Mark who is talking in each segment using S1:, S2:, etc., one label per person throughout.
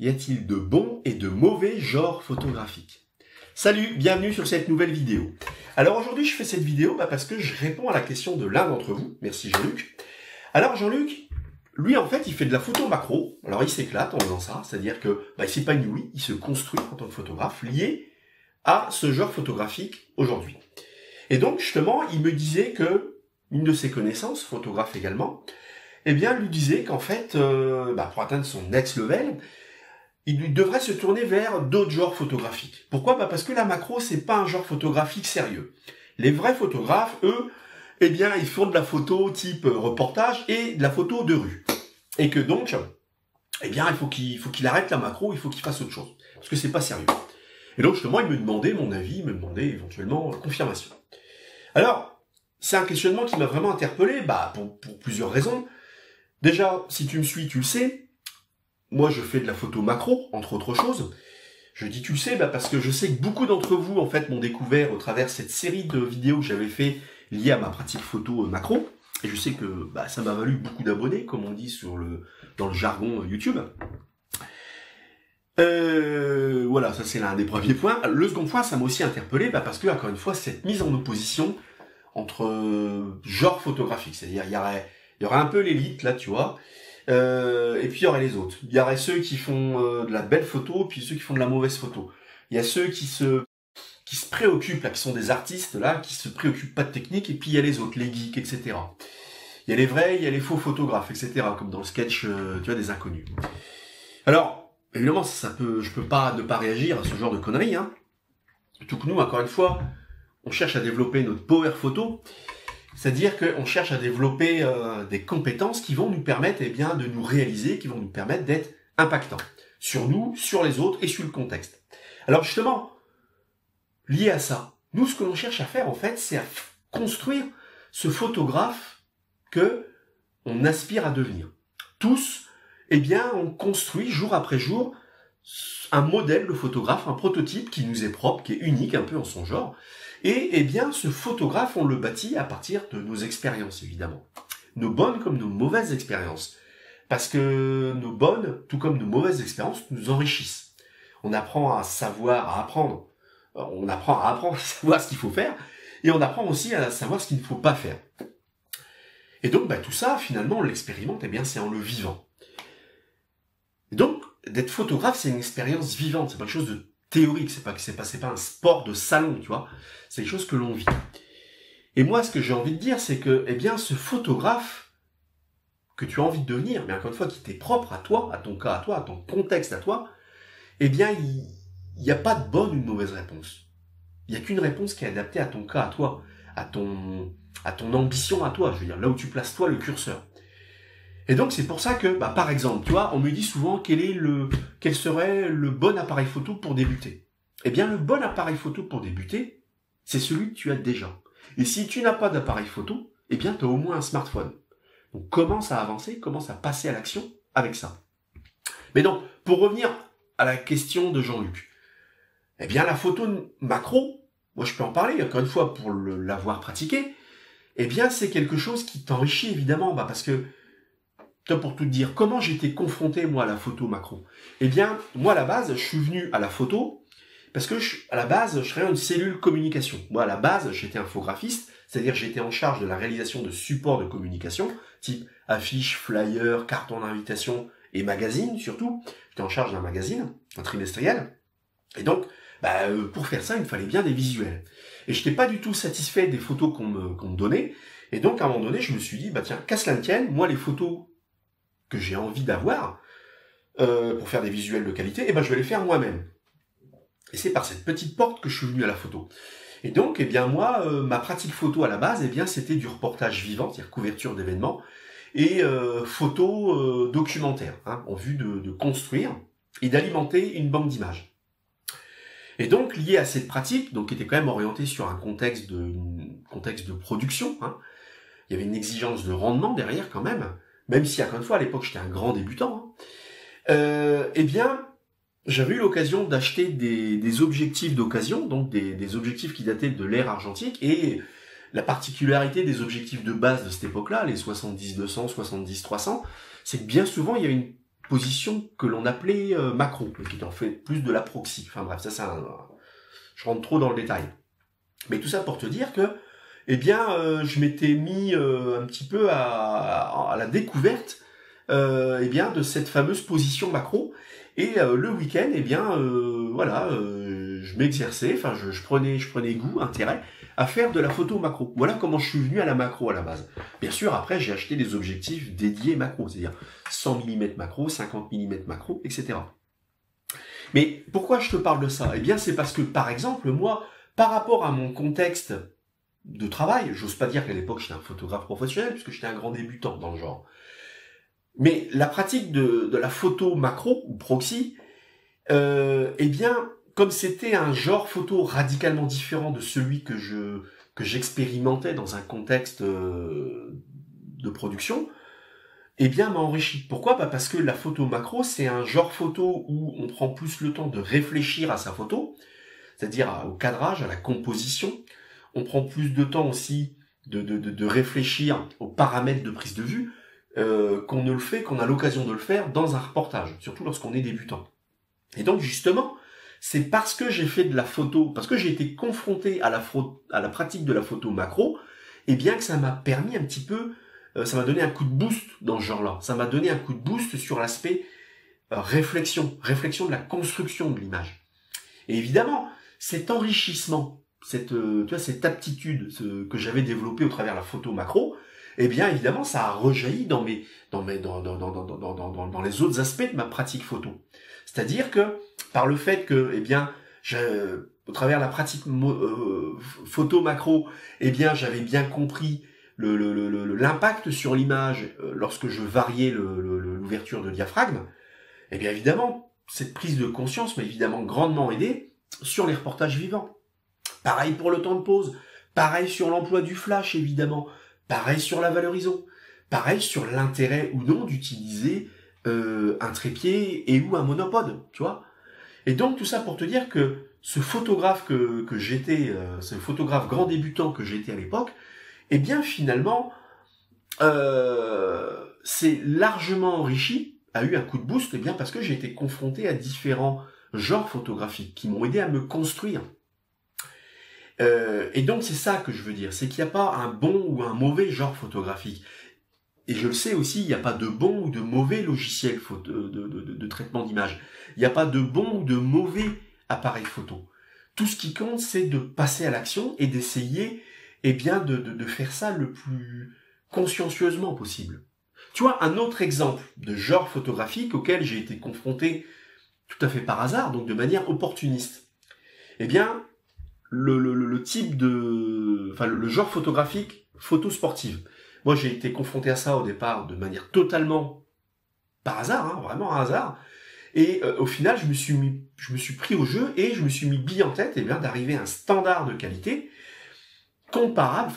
S1: Y a-t-il de bons et de mauvais genres photographiques? Salut, bienvenue sur cette nouvelle vidéo. Alors aujourd'hui je fais cette vidéo parce que je réponds à la question de l'un d'entre vous. Merci Jean-Luc. Alors Jean-Luc, lui en fait il fait de la photo macro. Alors il s'éclate en faisant ça, c'est-à-dire que il s'épanouit, il se construit en tant que photographe lié à ce genre photographique aujourd'hui. Et donc justement il me disait que une de ses connaissances, photographe également, lui disait qu'en fait, pour atteindre son next level, il devrait se tourner vers d'autres genres photographiques. Pourquoi? Parce que la macro, c'est pas un genre photographique sérieux. Les vrais photographes, eux, ils font de la photo type reportage et de la photo de rue. Et que donc, il faut qu'il arrête la macro, il faut qu'il fasse autre chose. Parce que c'est pas sérieux. Et donc, justement, il me demandait mon avis, il me demandait éventuellement confirmation. Alors, c'est un questionnement qui m'a vraiment interpellé, pour plusieurs raisons. Déjà, si tu me suis, tu le sais, moi je fais de la photo macro, entre autres choses. Je dis tu le sais, parce que je sais que beaucoup d'entre vous, en fait, m'ont découvert au travers cette série de vidéos que j'avais fait liées à ma pratique photo macro. Et je sais que ça m'a valu beaucoup d'abonnés, comme on dit dans le jargon YouTube. Voilà, ça c'est l'un des premiers points. Le second point, ça m'a aussi interpellé, parce que, encore une fois, cette mise en opposition entre genres photographiques, c'est-à-dire il y aurait un peu l'élite là, tu vois, et puis il y aurait les autres. Il y aurait ceux qui font de la belle photo, puis ceux qui font de la mauvaise photo. Il y a ceux qui se préoccupent là, qui sont des artistes là, qui se préoccupent pas de technique, et puis il y a les autres, les geeks, etc. Il y a les vrais, il y a les faux photographes, etc. Comme dans le sketch, tu vois, des inconnus. Alors évidemment, je peux pas ne pas réagir à ce genre de conneries, hein. Tout que nous, encore une fois, on cherche à développer notre power photo, c'est-à-dire qu'on cherche à développer des compétences qui vont nous permettre de nous réaliser, qui vont nous permettre d'être impactants sur nous, sur les autres et sur le contexte. Alors justement, lié à ça, nous ce que l'on cherche à faire en fait, c'est à construire ce photographe que on aspire à devenir. Tous, on construit jour après jour un modèle de photographe, un prototype qui nous est propre, qui est unique un peu en son genre. Et ce photographe, on le bâtit à partir de nos expériences, évidemment. Nos bonnes comme nos mauvaises expériences. Parce que nos bonnes, tout comme nos mauvaises expériences, nous enrichissent. On apprend à savoir, à apprendre. On apprend à apprendre à savoir ce qu'il faut faire. Et on apprend aussi à savoir ce qu'il ne faut pas faire. Et donc, tout ça, finalement, on l'expérimente, c'est en le vivant. Et donc, d'être photographe, c'est une expérience vivante. C'est pas quelque chose de théorique, c'est pas un sport de salon, tu vois. C'est quelque chose que l'on vit. Et moi, ce que j'ai envie de dire, c'est que, ce photographe que tu as envie de devenir, mais encore une fois, qui t'est propre à toi, à ton cas à toi, à ton contexte à toi, il n'y a pas de bonne ou de mauvaise réponse. Il n'y a qu'une réponse qui est adaptée à ton cas à toi, à ton ambition à toi, je veux dire, là où tu places toi le curseur. Et donc, c'est pour ça que, par exemple, tu vois, on me dit souvent quel serait le bon appareil photo pour débuter. Le bon appareil photo pour débuter, c'est celui que tu as déjà. Et si tu n'as pas d'appareil photo, tu as au moins un smartphone. Donc, commence à avancer, commence à passer à l'action avec ça. Mais donc, pour revenir à la question de Jean-Luc, la photo macro, moi je peux en parler, encore une fois, pour l'avoir pratiqué, c'est quelque chose qui t'enrichit, évidemment, parce que, pour tout te dire, comment j'étais confronté, moi, à la photo macro? Moi, à la base, je suis venu à la photo parce que, à la base, je travaillais dans une cellule communication. Moi, à la base, j'étais infographiste, c'est-à-dire j'étais en charge de la réalisation de supports de communication, type affiches, flyers, cartons d'invitation et magazines, surtout. J'étais en charge d'un magazine, un trimestriel. Et donc, pour faire ça, il me fallait bien des visuels. Et je n'étais pas du tout satisfait des photos qu'on me donnait. Et donc, à un moment donné, je me suis dit, tiens, qu'à cela ne tienne, moi, les photos que j'ai envie d'avoir pour faire des visuels de qualité, je vais les faire moi-même. Et c'est par cette petite porte que je suis venu à la photo. Et donc, moi, ma pratique photo à la base, c'était du reportage vivant, c'est-à-dire couverture d'événements, et photo documentaire, en vue de construire et d'alimenter une banque d'images. Et donc, lié à cette pratique, qui était quand même orientée sur un contexte de production, il y avait une exigence de rendement derrière quand même si, encore une fois, à l'époque, j'étais un grand débutant, j'avais eu l'occasion d'acheter des objectifs d'occasion, donc des objectifs qui dataient de l'ère argentique, et la particularité des objectifs de base de cette époque-là, les 70-200, 70-300, c'est que bien souvent, il y avait une position que l'on appelait macro, qui est en fait plus de la proxy. Enfin bref, je rentre trop dans le détail. Mais tout ça pour te dire que, eh bien, je m'étais mis un petit peu à la découverte, eh bien, de cette fameuse position macro. Et le week-end, eh bien, voilà, je m'exerçais, enfin, je prenais goût, intérêt à faire de la photo macro. Voilà comment je suis venu à la macro à la base. Bien sûr, après, j'ai acheté des objectifs dédiés macro, c'est-à-dire 100 mm macro, 50 mm macro, etc. Mais pourquoi je te parle de ça? Eh bien, c'est parce que, par exemple, moi, par rapport à mon contexte de travail, j'ose pas dire qu'à l'époque j'étais un photographe professionnel, puisque j'étais un grand débutant dans le genre. Mais la pratique de la photo macro ou proxy, eh bien, comme c'était un genre photo radicalement différent de celui que j'expérimentais dans un contexte de production, eh bien, m'a enrichi. Pourquoi? Parce que la photo macro, c'est un genre photo où on prend plus le temps de réfléchir à sa photo, c'est-à-dire au cadrage, à la composition. On prend plus de temps aussi de réfléchir aux paramètres de prise de vue qu'on a l'occasion de le faire dans un reportage, surtout lorsqu'on est débutant. Et donc justement, c'est parce que j'ai fait de la photo, parce que j'ai été confronté à la pratique de la photo macro, et bien que ça m'a permis un petit peu, ça m'a donné un coup de boost dans ce genre-là. Ça m'a donné un coup de boost sur l'aspect réflexion de la construction de l'image. Et évidemment, cet enrichissement, cette aptitude que j'avais développée au travers de la photo macro, eh bien évidemment ça a rejailli dans les autres aspects de ma pratique photo. C'est-à-dire que par le fait que eh bien au travers de la pratique photo macro, eh bien j'avais bien compris l'impact sur l'image lorsque je variais l'ouverture de diaphragme. Eh bien évidemment cette prise de conscience m'a évidemment grandement aidé sur les reportages vivants. Pareil pour le temps de pause, pareil sur l'emploi du flash évidemment, pareil sur la valoriso, pareil sur l'intérêt ou non d'utiliser un trépied et ou un monopode, tu vois. Et donc tout ça pour te dire que ce photographe que j'étais, ce photographe grand débutant que j'étais à l'époque, eh bien finalement, c'est largement enrichi, a eu un coup de boost, eh bien parce que j'ai été confronté à différents genres photographiques qui m'ont aidé à me construire. Et donc c'est ça que je veux dire, c'est qu'il n'y a pas un bon ou un mauvais genre photographique. Et je le sais aussi, il n'y a pas de bon ou de mauvais logiciel de traitement d'image. Il n'y a pas de bon ou de mauvais appareil photo. Tout ce qui compte, c'est de passer à l'action et d'essayer eh bien, de faire ça le plus consciencieusement possible. Tu vois, un autre exemple de genre photographique auquel j'ai été confronté tout à fait par hasard, donc de manière opportuniste. Eh bien, le type le genre photographique, photo sportive. Moi, j'ai été confronté à ça au départ de manière totalement par hasard, hein, vraiment un hasard. Et au final, je me suis pris au jeu et je me suis mis bille en tête, eh bien, d'arriver à un standard de qualité comparable,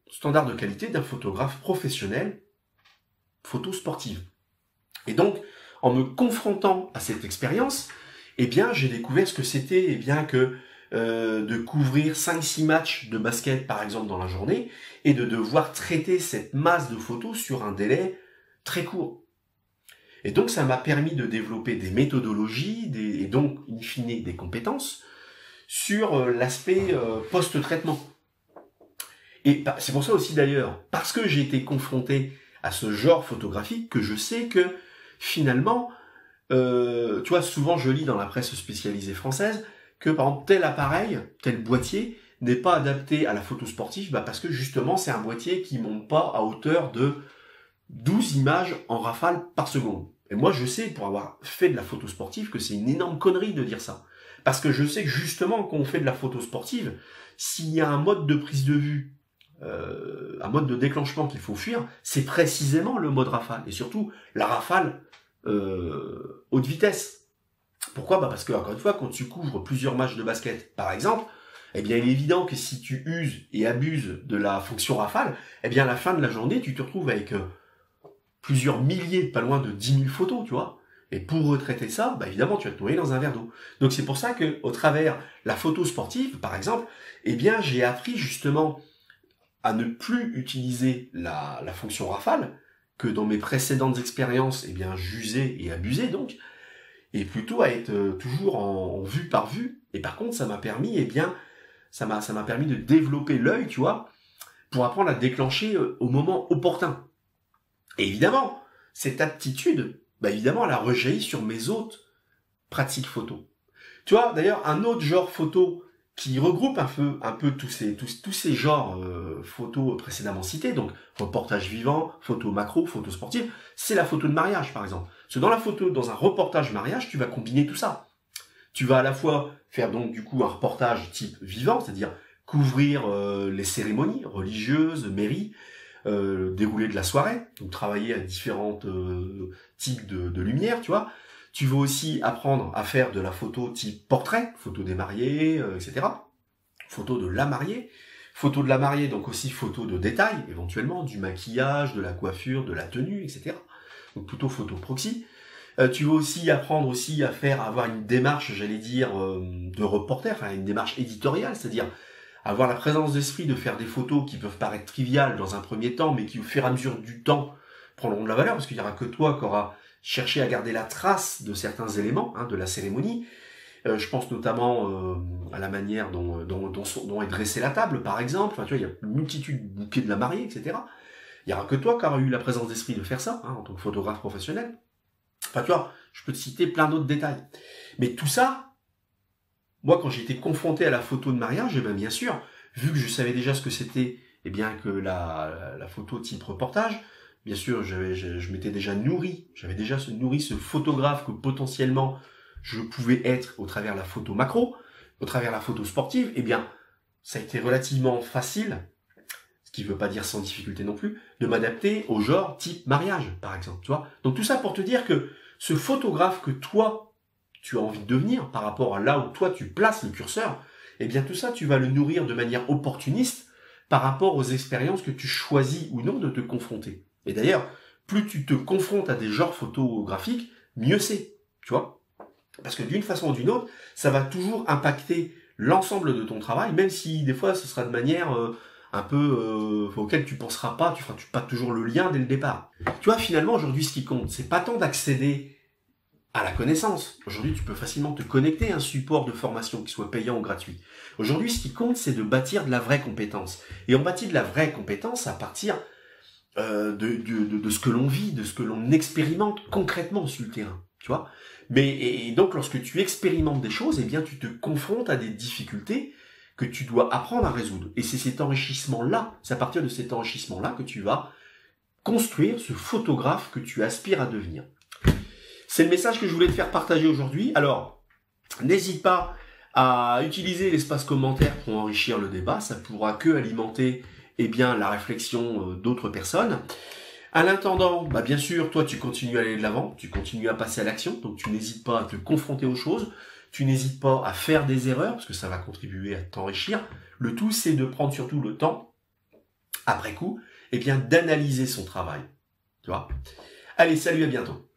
S1: standard de qualité d'un photographe professionnel, photo sportive. Et donc, en me confrontant à cette expérience, eh bien, j'ai découvert ce que c'était, eh bien, que de couvrir 5-6 matchs de basket, par exemple, dans la journée, et de devoir traiter cette masse de photos sur un délai très court. Et donc, ça m'a permis de développer des méthodologies, et donc, in fine, des compétences sur l'aspect post-traitement. Et c'est pour ça aussi, d'ailleurs, parce que j'ai été confronté à ce genre photographique, que je sais que, finalement, tu vois, souvent, je lis dans la presse spécialisée française que, par exemple, tel appareil, tel boîtier, n'est pas adapté à la photo sportive, parce que justement c'est un boîtier qui monte pas à hauteur de 12 images en rafale par seconde. Et moi je sais, pour avoir fait de la photo sportive, que c'est une énorme connerie de dire ça. Parce que je sais que justement quand on fait de la photo sportive, s'il y a un mode de prise de vue, un mode de déclenchement qu'il faut fuir, c'est précisément le mode rafale. Et surtout la rafale haute vitesse. Pourquoi? Parce que, encore une fois, quand tu couvres plusieurs matchs de basket, par exemple, eh bien, il est évident que si tu uses et abuses de la fonction rafale, eh bien, à la fin de la journée, tu te retrouves avec plusieurs milliers, pas loin de 10 000 photos, tu vois. Et pour retraiter ça, évidemment, tu vas te noyer dans un verre d'eau. Donc, c'est pour ça que, au travers la photo sportive, par exemple, eh bien, j'ai appris justement à ne plus utiliser la fonction rafale, que dans mes précédentes expériences, eh bien, j'usais et abusais donc, et plutôt à être toujours en vue par vue. Et par contre, ça m'a permis, eh bien, ça m'a permis de développer l'œil, tu vois, pour apprendre à déclencher au moment opportun. Et évidemment, cette aptitude, évidemment, elle a rejailli sur mes autres pratiques photo. Tu vois, d'ailleurs, un autre genre photo qui regroupe un peu tous ces genres photos précédemment cités, donc reportage vivant, photo macro, photo sportive, c'est la photo de mariage, par exemple. Parce que dans un reportage mariage, tu vas combiner tout ça. Tu vas à la fois faire donc du coup un reportage type vivant, c'est-à-dire couvrir les cérémonies religieuses, mairies, dérouler de la soirée, donc travailler à différents types de lumière, tu vois. Tu vas aussi apprendre à faire de la photo type portrait, photo des mariés, etc. Photo de la mariée. Photo de la mariée, donc aussi photo de détail, éventuellement, du maquillage, de la coiffure, de la tenue, etc. Donc plutôt photo proxy. Tu vas aussi apprendre aussi à avoir une démarche, j'allais dire, de reporter, enfin une démarche éditoriale, c'est-à-dire avoir la présence d'esprit de faire des photos qui peuvent paraître triviales dans un premier temps, mais qui au fur et à mesure du temps prendront de la valeur, parce qu'il n'y aura que toi qui auras cherché à garder la trace de certains éléments de la cérémonie. Je pense notamment à la manière dont est dressée la table, par exemple. Enfin, tu vois, il y a une multitude de bouquets de la mariée, etc. Il n'y aura que toi qui auras eu la présence d'esprit de faire ça, en tant que photographe professionnel. Enfin, tu vois, je peux te citer plein d'autres détails. Mais tout ça, moi, quand j'ai été confronté à la photo de mariage, bien sûr, vu que je savais déjà ce que c'était, que la photo type reportage, bien sûr, je m'étais déjà nourri, j'avais déjà nourri ce photographe que potentiellement je pouvais être au travers de la photo macro, au travers de la photo sportive, ça a été relativement facile, ce qui ne veut pas dire sans difficulté non plus, de m'adapter au genre type mariage, par exemple, tu vois. Donc tout ça pour te dire que ce photographe que toi, tu as envie de devenir par rapport à là où toi tu places le curseur, tout ça, tu vas le nourrir de manière opportuniste par rapport aux expériences que tu choisis ou non de te confronter. Et d'ailleurs, plus tu te confrontes à des genres photographiques, mieux c'est, tu vois. Parce que d'une façon ou d'une autre, ça va toujours impacter l'ensemble de ton travail, même si des fois ce sera de manière un peu auquel tu penseras pas, tu feras pas toujours le lien dès le départ. Tu vois, finalement, aujourd'hui, ce qui compte, c'est pas tant d'accéder à la connaissance. Aujourd'hui, tu peux facilement te connecter à un support de formation qui soit payant ou gratuit. Aujourd'hui, ce qui compte, c'est de bâtir de la vraie compétence. Et on bâtit de la vraie compétence à partir de ce que l'on vit, de ce que l'on expérimente concrètement sur le terrain, tu vois. Et donc, lorsque tu expérimentes des choses, tu te confrontes à des difficultés que tu dois apprendre à résoudre. Et c'est cet enrichissement-là, c'est à partir de cet enrichissement-là que tu vas construire ce photographe que tu aspires à devenir. C'est le message que je voulais te faire partager aujourd'hui. Alors, n'hésite pas à utiliser l'espace commentaire pour enrichir le débat. Ça pourra que alimenter la réflexion d'autres personnes. À l'attendant, bien sûr, toi, tu continues à aller de l'avant, tu continues à passer à l'action, donc tu n'hésites pas à te confronter aux choses, tu n'hésites pas à faire des erreurs, parce que ça va contribuer à t'enrichir. Le tout, c'est de prendre surtout le temps, après coup, d'analyser son travail. Tu vois ? Allez, salut, à bientôt.